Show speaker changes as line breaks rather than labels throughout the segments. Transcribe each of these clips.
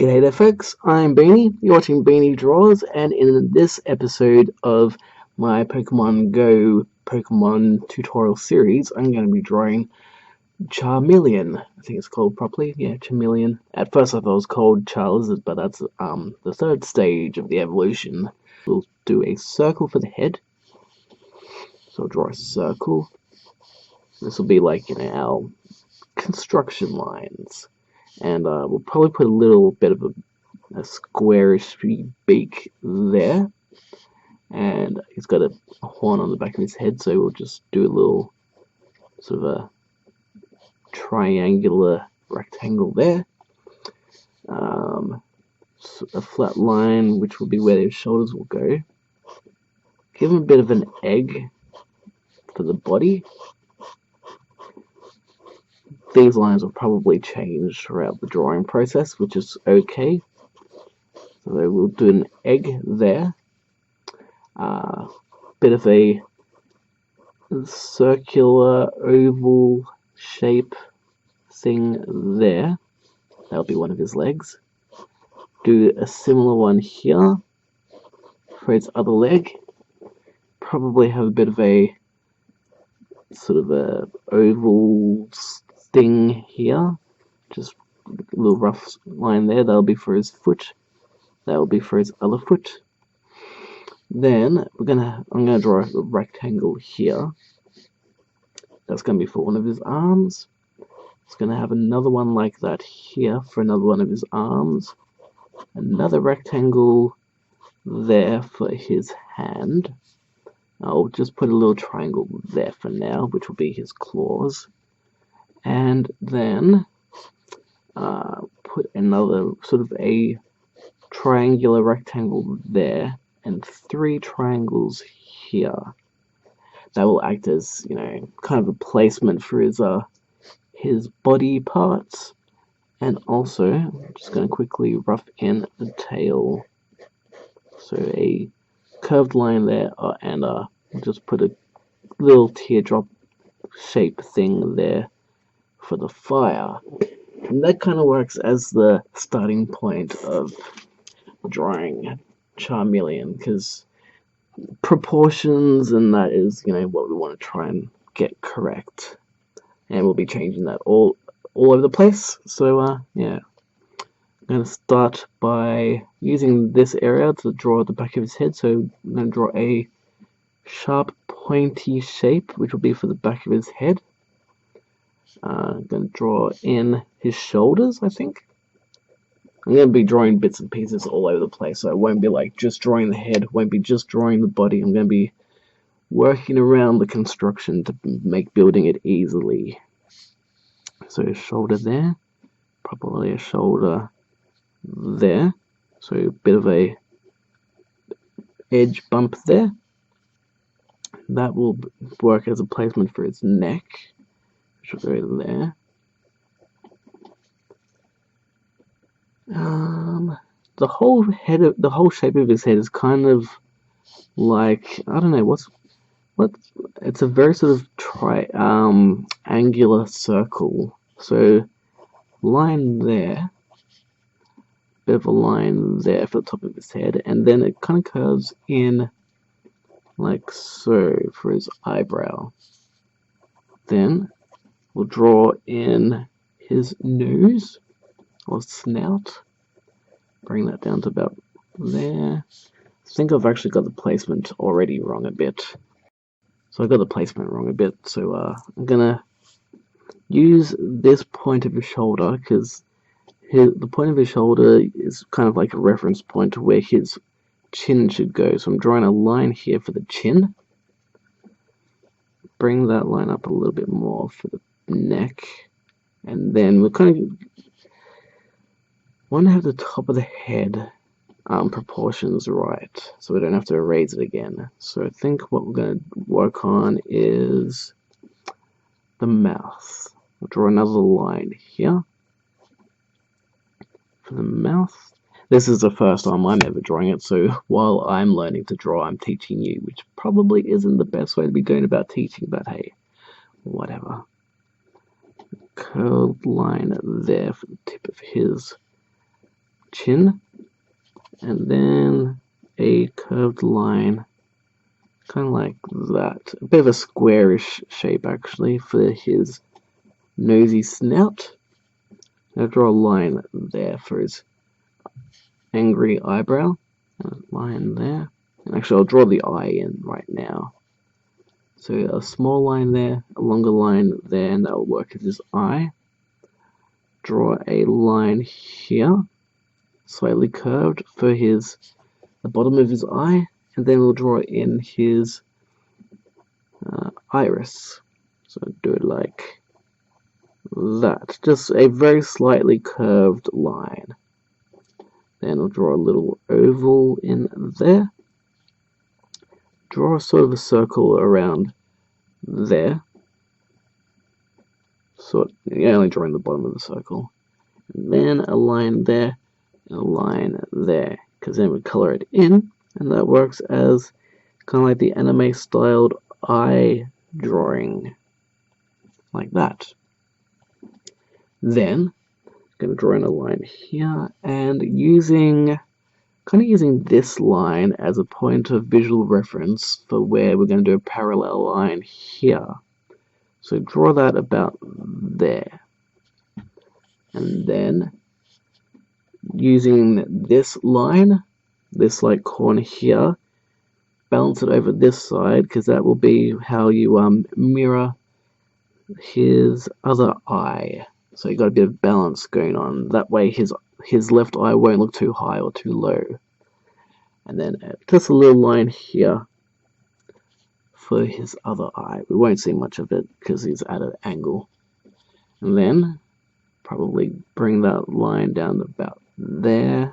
G'day there folks, I'm Beanie, you're watching Beanie Draws, and in this episode of my Pokemon Go Pokemon tutorial series, I'm going to be drawing Charmeleon. I think it's called properly, yeah, Charmeleon. At first I thought it was called Charizard, but that's the third stage of the evolution. We'll do a circle for the head, so I'll draw a circle. This will be like, our construction lines. And we'll probably put a little bit of a squarish beak there. And he's got a horn on the back of his head, so we'll just do a little sort of a triangular rectangle there. A flat line, which will be where his shoulders will go. Give him a bit of an egg for the body. These lines will probably change throughout the drawing process, which is okay. So we'll do an egg there. Bit of a circular oval shape thing there. That'll be one of his legs. Do a similar one here for its other leg. Probably have a bit of a sort of a oval thing here, just a little rough line there. That'll be for his foot. That'll be for his other foot. Then I'm gonna draw a rectangle here. That's gonna be for one of his arms. It's gonna have another one like that here for another one of his arms. Another rectangle there for his hand. I'll just put a little triangle there for now, which will be his claws. And then put another sort of a triangular rectangle there and 3 triangles here. That will act as, kind of a placement for his body parts. And also, I'm just going to quickly rough in the tail. So a curved line there, and just put a little teardrop shape thing there for the fire. And that kind of works as the starting point of drawing Charmeleon, because proportions and that is, what we want to try and get correct. And we'll be changing that all over the place. So, yeah. I'm going to start by using this area to draw the back of his head. So I'm going to draw a sharp, pointy shape, which will be for the back of his head. I'm going to draw in his shoulders, I think. I'm going to be drawing bits and pieces all over the place, so I won't be like just drawing the head, won't be just drawing the body. I'm going to be working around the construction to make building it easily. So a shoulder there, probably a shoulder there, so a bit of a edge bump there. That will work as a placement for its neck, which will go there. The whole shape of his head is kind of like, I don't know, it's a very sort of angular circle. So line there, bit of a line there for the top of his head, and then it kind of curves in like so for his eyebrow. Then we'll draw in his nose or snout. Bring that down to about there. I think I've actually got the placement already wrong a bit. So I got the placement wrong a bit. So I'm gonna use this point of his shoulder, because the point of his shoulder is kind of like a reference point to where his chin should go. So I'm drawing a line here for the chin. Bring that line up a little bit more for the neck. And then we'll kind of want to have the top of the head proportions right, so we don't have to erase it again. So I think what we're going to work on is the mouth. We'll draw another line here for the mouth. This is the first time I'm ever drawing it, so while I'm learning to draw, I'm teaching you, which probably isn't the best way to be going about teaching, but hey, whatever. Curved line there for the tip of his chin, and then a curved line, kind of like that. A bit of a squarish shape actually for his nosy snout. I'll draw a line there for his angry eyebrow. A line there. And actually, I'll draw the eye in right now. So a small line there, a longer line there, and that will work as his eye. Draw a line here, slightly curved for the bottom of his eye, and then we'll draw in his iris. So do it like that, just a very slightly curved line. Then we'll draw a little oval in there. Draw sort of a circle around there. You're only drawing the bottom of the circle. And then a line there, and a line there. Because then we color it in, and that works as kind of like the anime styled eye drawing. Like that. Then I'm going to draw in a line here, and using this line as a point of visual reference for where we're going to do a parallel line here. So draw that about there. And then using this line, this like corner here, balance it over this side, because that will be how you mirror his other eye. So you got a bit of balance going on. That way his left eye won't look too high or too low. And then just a little line here for his other eye. We won't see much of it because he's at an angle. And then probably bring that line down about there.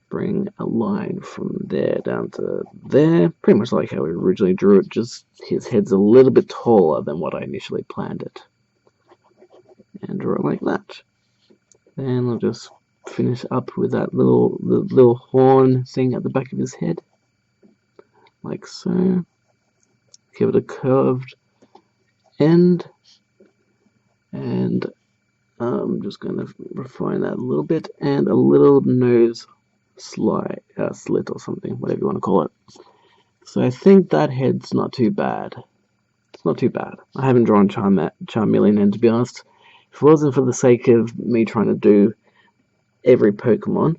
Bring a line from there down to there. Pretty much like how we originally drew it, just his head's a little bit taller than what I initially planned it. And draw it like that. Then I'll just finish up with that little horn thing at the back of his head. Like so. Give it a curved end. And I'm just going to refine that a little bit. And a little nose slit or something, whatever you want to call it. So I think that head's not too bad. It's not too bad. I haven't drawn Charmeleon, and to be honest, if it wasn't for the sake of me trying to do every Pokemon,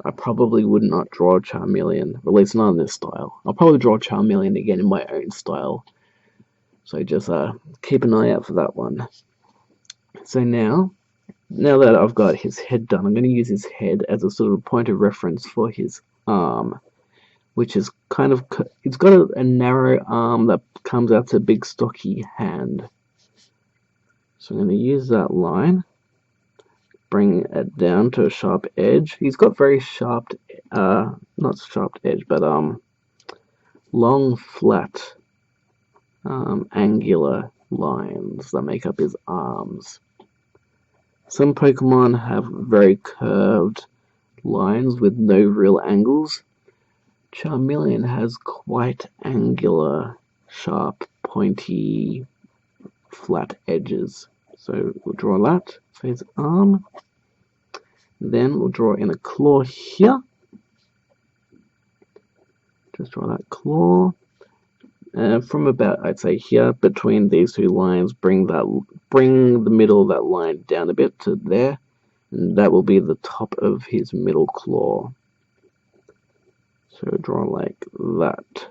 I probably would not draw Charmeleon, at least not in this style. I'll probably draw Charmeleon again in my own style. So just keep an eye out for that one. So now that I've got his head done, I'm going to use his head as a sort of point of reference for his arm, which is it's got a narrow arm that comes out to a big stocky hand. So I'm going to use that line, bring it down to a sharp edge. He's got very sharp, not sharp edge, but long, flat, angular lines that make up his arms. Some Pokemon have very curved lines with no real angles. Charmeleon has quite angular, sharp, pointy, flat edges. So we'll draw that for his arm. Then we'll draw in a claw here. Just draw that claw. From about, I'd say here, between these two lines, bring the middle of that line down a bit to there. And that will be the top of his middle claw. So draw like that.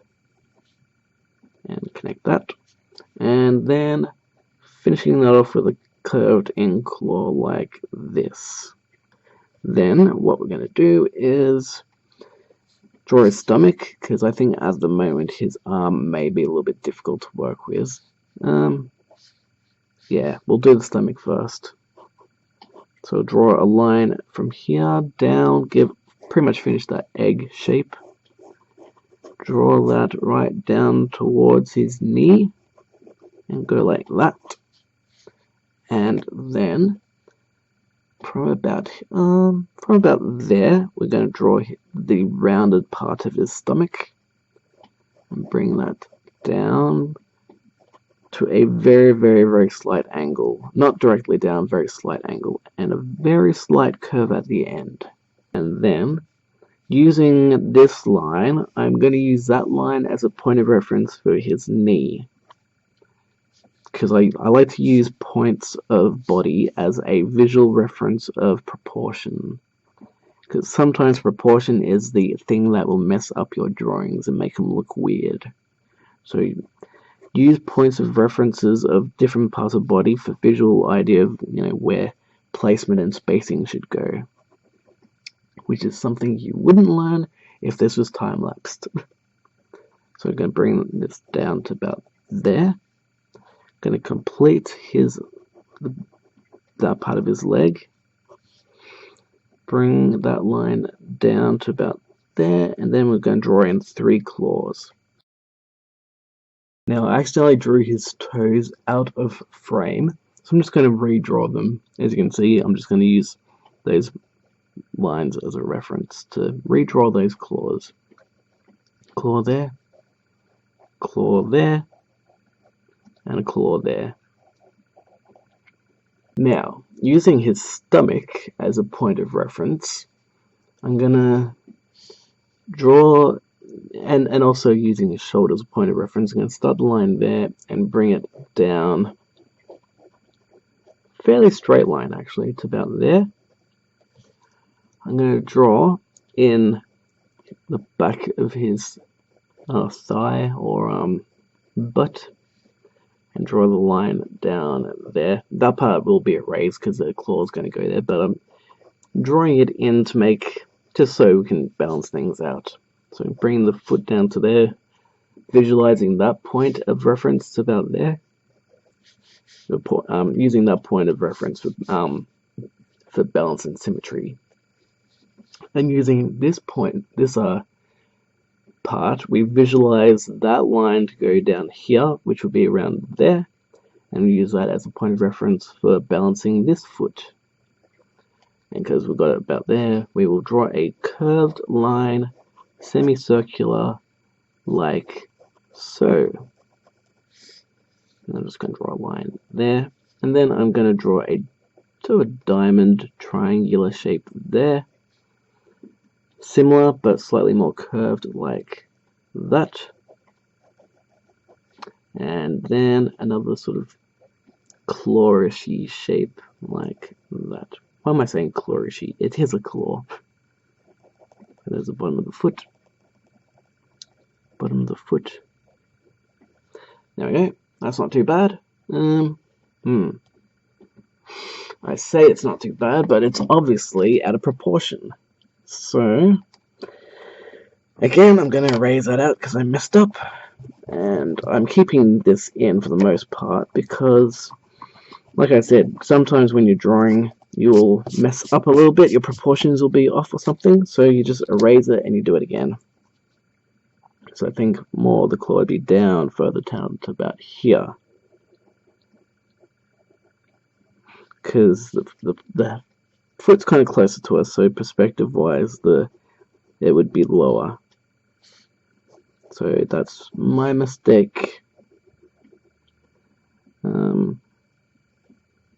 And connect that. And then finishing that off with a curved in claw like this. Then what we're going to do is draw his stomach, because I think at the moment his arm may be a little bit difficult to work with. Yeah, we'll do the stomach first. So draw a line from here down, pretty much finish that egg shape. Draw that right down towards his knee and go like that. And then from about there, we're going to draw the rounded part of his stomach and bring that down to a very, very, very slight angle. Not directly down, very slight angle, and a very slight curve at the end. And then, using this line, I'm going to use that line as a point of reference for his knee. Because I like to use points of body as a visual reference of proportion. Because sometimes proportion is the thing that will mess up your drawings and make them look weird. So use points of references of different parts of body for visual idea of where placement and spacing should go. Which is something you wouldn't learn if this was time-lapsed. So I'm going to bring this down to about there. Going to complete that part of his leg. Bring that line down to about there, and then we're going to draw in 3 claws. Now I accidentally drew his toes out of frame, so I'm just going to redraw them. As you can see, I'm just going to use those lines as a reference to redraw those claws. Claw there, and a claw there. Now, using his stomach as a point of reference, I'm gonna draw, and also using his shoulder as a point of reference, I'm gonna start the line there and bring it down, fairly straight line actually, to about there. I'm gonna draw in the back of his thigh or butt, and draw the line down there. That part will be erased because the claw is going to go there, but I'm drawing it in to make, just so we can balance things out. So bring the foot down to there, visualizing that point of reference to about there. Using that point of reference for balance and symmetry. And using this point, this part, we visualize that line to go down here, which will be around there, and we use that as a point of reference for balancing this foot. And because we've got it about there, we will draw a curved line, semicircular, like so. And I'm just going to draw a line there, and then I'm going to draw a diamond triangular shape there. Similar, but slightly more curved like that. And then another sort of clawishy shape like that. Why am I saying clawishy? It is a claw. There's the bottom of the foot. Bottom of the foot. There we go. That's not too bad. I say it's not too bad, but it's obviously out of proportion. So, again, I'm going to erase that out because I messed up, and I'm keeping this in for the most part because, like I said, sometimes when you're drawing, you will mess up a little bit, your proportions will be off or something, so you just erase it and you do it again. So I think more the claw would be down, further down to about here. Because the foot's kind of closer to us, so perspective-wise, it would be lower. So that's my mistake. Bring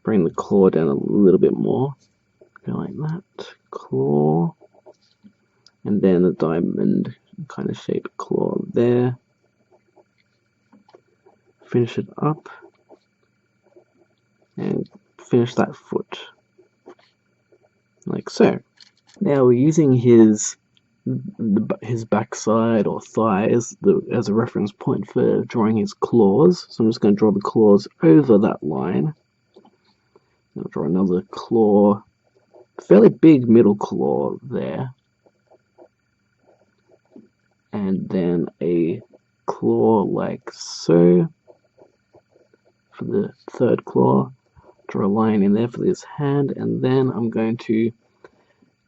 the claw down a little bit more. Go like that. Claw. And then a diamond kind of shaped claw there. Finish it up. And finish that foot. Like so. Now we're using his backside or thighs as a reference point for drawing his claws. So I'm just going to draw the claws over that line. I'll draw another claw, fairly big middle claw there. And then a claw like so for the third claw. Draw a line in there for this hand, and then I'm going to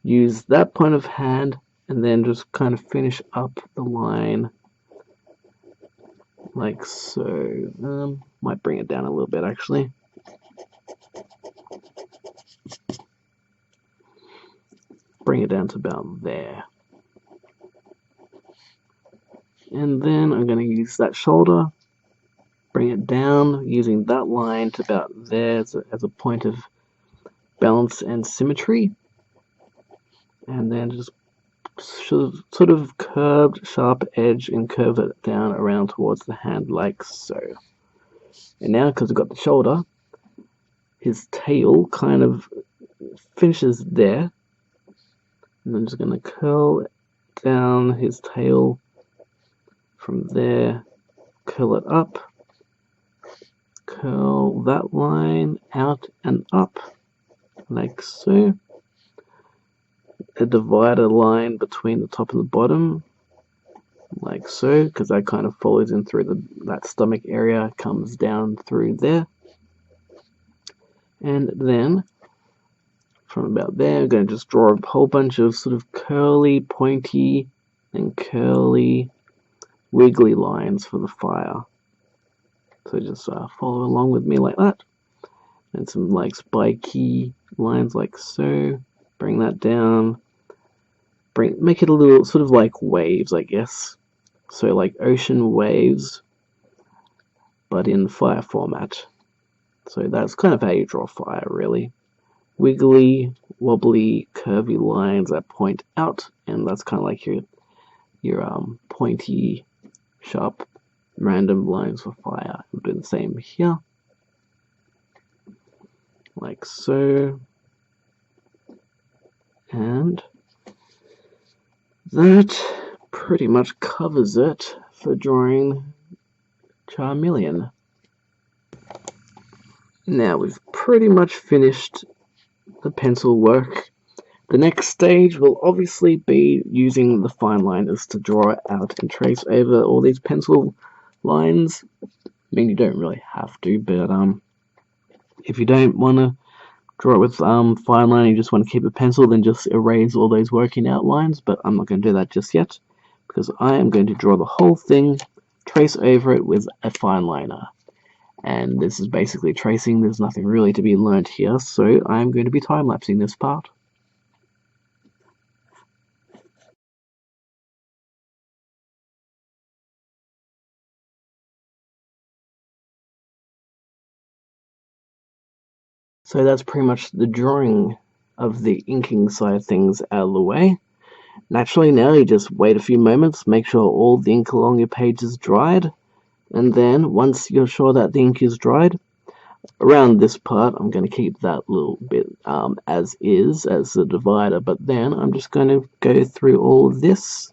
use that point of hand and then just kind of finish up the line like so. Might bring it down a little bit actually. Bring it down to about there. And then I'm going to use that shoulder bring it down using that line to about there as a point of balance and symmetry, and then just sort of curved, sharp edge and curve it down around towards the hand like so. And now, because we've got the shoulder, his tail kind of finishes there, and I'm just going to curl down his tail from there, curl it up, curl that line out and up like so. A divider line between the top and the bottom like so, because that kind of follows in through that stomach area, comes down through there, and then from about there I'm going to just draw a whole bunch of sort of curly, pointy and curly wiggly lines for the fire. So just follow along with me like that, and some like spiky lines like so. Bring that down, make it a little sort of like waves, I guess. So like ocean waves, but in fire format. So that's kind of how you draw fire, really. Wiggly, wobbly, curvy lines that point out, and that's kind of like your pointy, sharp, random lines for fire. We'll do the same here, like so. And that pretty much covers it for drawing Charmeleon. Now we've pretty much finished the pencil work. The next stage will obviously be using the fine liners to draw it out and trace over all these pencil lines. I mean, you don't really have to, but if you don't want to draw it with fine line, you just want to keep a pencil, then just erase all those working out lines, but I'm not going to do that just yet, because I am going to draw the whole thing, trace over it with a fine liner. And this is basically tracing. There's nothing really to be learnt here, so I'm going to be time-lapsing this part. So that's pretty much the drawing of the inking side of things out of the way. Naturally, now you just wait a few moments, make sure all the ink along your page is dried, and then once you're sure that the ink is dried, around this part I'm going to keep that little bit as is, as the divider, but then I'm just going to go through all of this,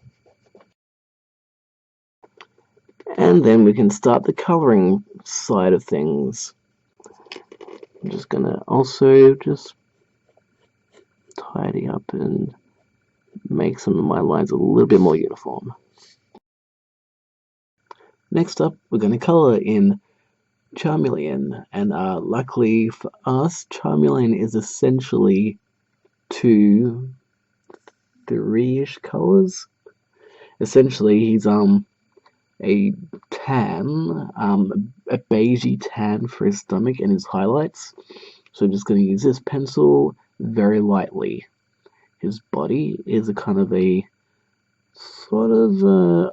and then we can start the colouring side of things. I'm just going to also just tidy up and make some of my lines a little bit more uniform. Next up, we're going to colour in Charmeleon, and luckily for us, Charmeleon is essentially 2, 3-ish colours. Essentially, he's a tan, a beigey tan for his stomach and his highlights. So I'm just going to use this pencil very lightly. His body is a kind of a sort of a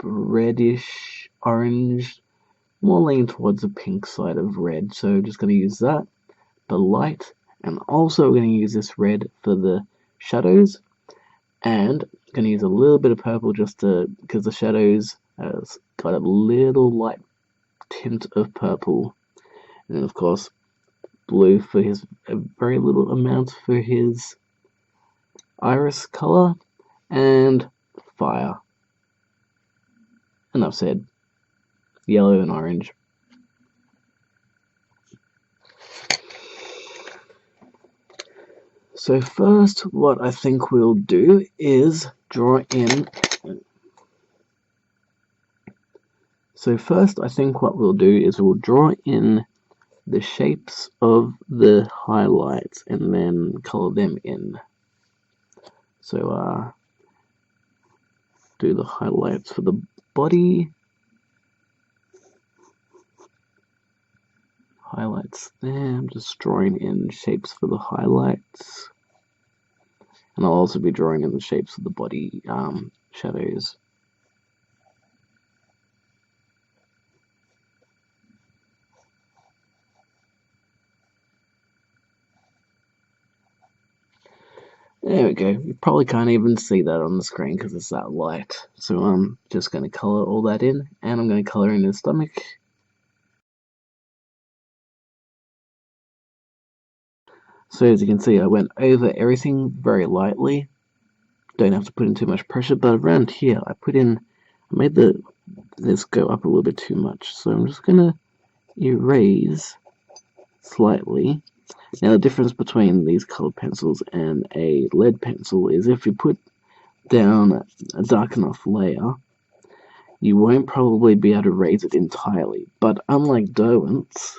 reddish orange, more leaning towards the pink side of red. So I'm just going to use that, the light, and also we're going to use this red for the shadows, and I'm going to use a little bit of purple just because the shadows has got a little light tint of purple, and then of course blue for his a very little amount for his iris color, and fire. Enough said. Yellow and orange. So first, what I think we'll do is draw in. So first, I think what we'll do is we'll draw in the shapes of the highlights and then color them in. So do the highlights for the body. Highlights there. I'm just drawing in shapes for the highlights. And I'll also be drawing in the shapes of the body shadows. There we go. You probably can't even see that on the screen because it's that light. So I'm just going to color all that in, and I'm going to color in his stomach. So as you can see, I went over everything very lightly. Don't have to put in too much pressure, but around here I made this go up a little bit too much. So I'm just going to erase slightly. Now the difference between these colored pencils and a lead pencil is if you put down a dark enough layer, you won't probably be able to raise it entirely. But unlike Derwent's,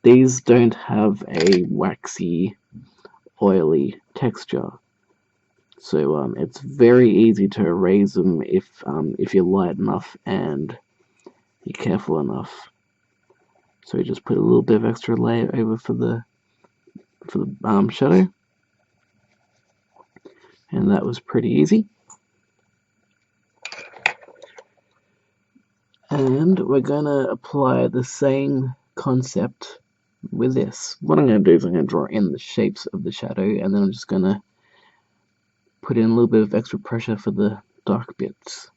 these don't have a waxy, oily texture. So it's very easy to erase them if you're light enough and you're careful enough. So we just put a little bit of extra layer over for the shadow, and that was pretty easy. And we're gonna apply the same concept with this. What I'm gonna do is I'm gonna draw in the shapes of the shadow, and then I'm just gonna put in a little bit of extra pressure for the dark bits.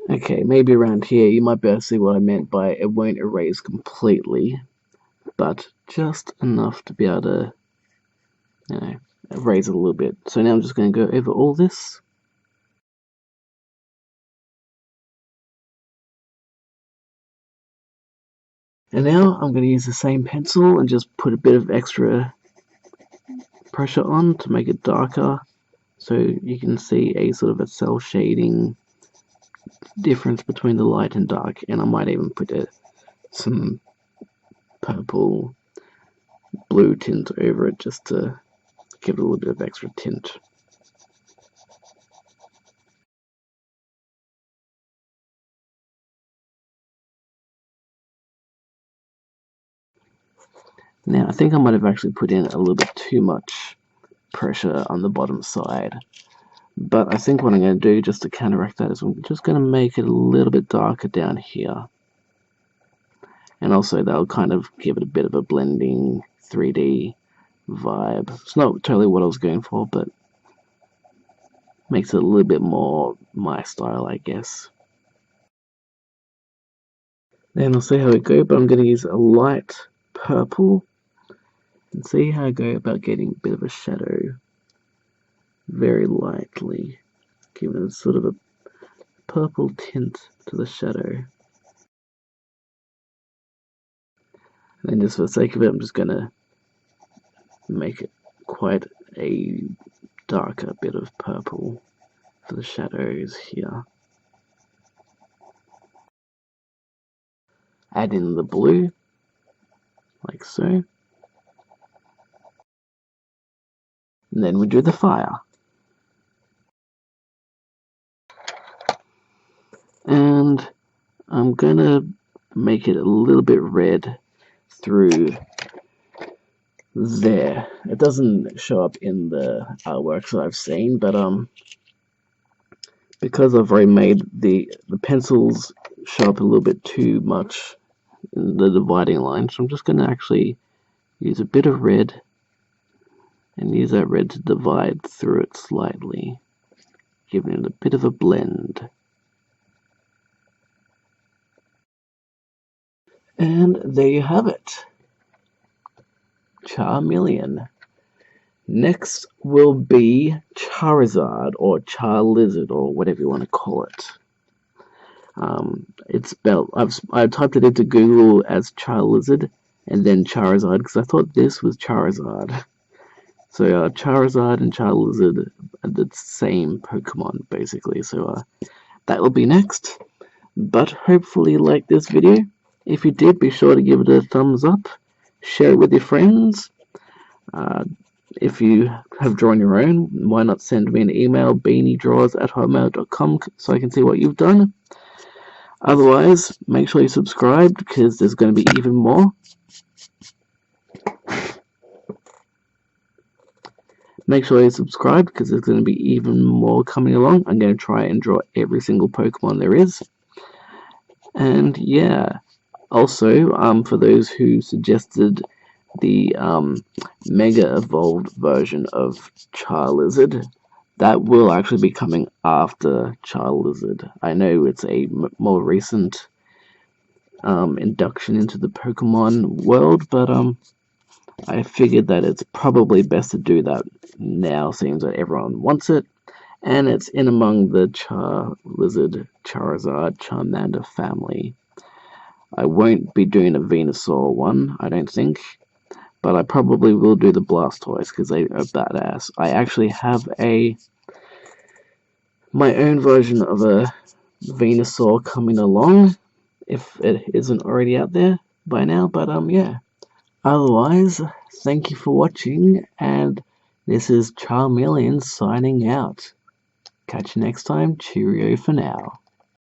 Okay, maybe around here you might be able to see what I meant by it won't erase completely, but just enough to be able to, erase it a little bit. So now I'm just going to go over all this. And now I'm going to use the same pencil and just put a bit of extra pressure on to make it darker, so you can see a sort of a cell shading difference between the light and dark. And I might even put some purple blue tint over it just to give it a little bit of extra tint. Now I think I might have actually put in a little bit too much pressure on the bottom side, but I think what I'm going to do just to counteract that is I'm just going to make it a little bit darker down here, and also that'll kind of give it a bit of a blending 3D vibe. It's not totally what I was going for, but makes it a little bit more my style, I guess. Then I'll see how it goes, but I'm going to use a light purple and see how I go about getting a bit of a shadow very lightly, giving it sort of a purple tint to the shadow. And then just for the sake of it, I'm just going to make it quite a darker bit of purple for the shadows here. Add in the blue, like so. And then we do the fire. And I'm gonna make it a little bit red through there. It doesn't show up in the artworks that I've seen, but because I've already made the pencils show up a little bit too much in the dividing line, so I'm just gonna actually use a bit of red and use that red to divide through it slightly, giving it a bit of a blend. And there you have it, Charmeleon. Next will be Charizard, or Charlizard, or whatever you want to call it. It's spelled, I typed it into Google as Charlizard and then Charizard because I thought this was Charizard. So Charizard and Charlizard are the same Pokemon basically. So that will be next. But hopefully you liked this video. If you did, be sure to give it a thumbs up, share it with your friends. If you have drawn your own, why not send me an email, beaniedraws@hotmail.com, so I can see what you've done. Otherwise, make sure you subscribe because there's going to be even more. Make sure you subscribe because there's going to be even more coming along. I'm going to try and draw every single Pokemon there is. And yeah, also, for those who suggested the Mega Evolved version of Charlizard, that will actually be coming after Charlizard. I know it's a more recent induction into the Pokemon world, but I figured that it's probably best to do that now, seems that everyone wants it, and it's in among the Charizard, Charmander family. I won't be doing a Venusaur one, I don't think, but I probably will do the Blastoise because they are badass. I actually have my own version of a Venusaur coming along, if it isn't already out there by now, but yeah. Otherwise, thank you for watching, and this is Charmeleon signing out. Catch you next time. Cheerio for now.